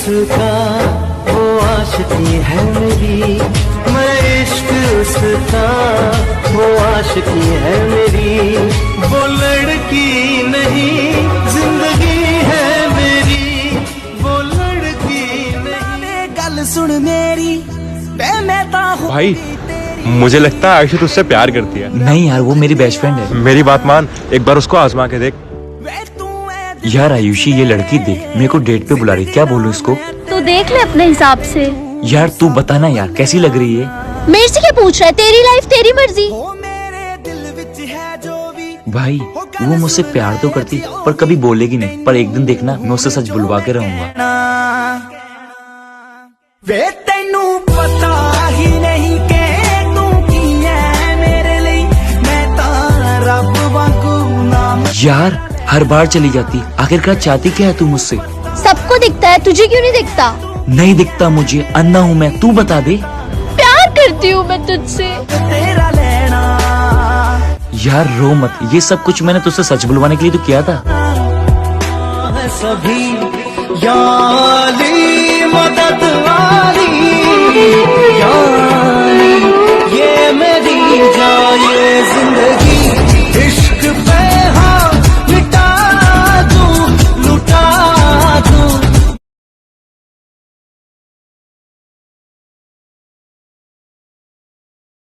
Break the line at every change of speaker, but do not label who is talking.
उसका, वो आशिकी है मेरी, मैं इश्क उसका, वो आशिकी है मेरी। वो लड़की नहीं जिंदगी है मेरी, वो लड़की नहीं। गल सुन मेरी,
भाई मुझे लगता है आयशा तुझसे प्यार करती है।
नहीं यार, वो मेरी बेस्ट फ्रेंड है।
मेरी बात मान, एक बार उसको आजमा के देख।
यार आयुषी, ये लड़की देख मेरे को डेट पे बुला रही, क्या बोलूं इसको?
तो देख ले अपने हिसाब से।
यार तू बताना यार, कैसी लग रही है?
मेरे से क्या पूछ रहा है? तेरी लाइफ तेरी मर्जी।
भाई वो मुझसे प्यार तो करती पर कभी बोलेगी नहीं, पर एक दिन देखना मैं उससे सच बुलवा के रहूंगा।
वे तेनू पता ही नहीं के तू की है मेरे लिए, मैं तां रब वांगू नाम।
यार हर बार चली जाती, आखिरकार चाहती क्या है तू मुझसे?
सबको दिखता है, तुझे क्यों नहीं दिखता?
नहीं दिखता मुझे, अन्ना हूँ मैं, तू बता दे।
प्यार करती हूँ मैं तुझसे।
तेरा लेना
यार रो मत, ये सब कुछ मैंने तुझसे सच बुलवाने के लिए तो किया था।
सभी याली मदद वाली, याली ये मेरी जाए जिंदगी।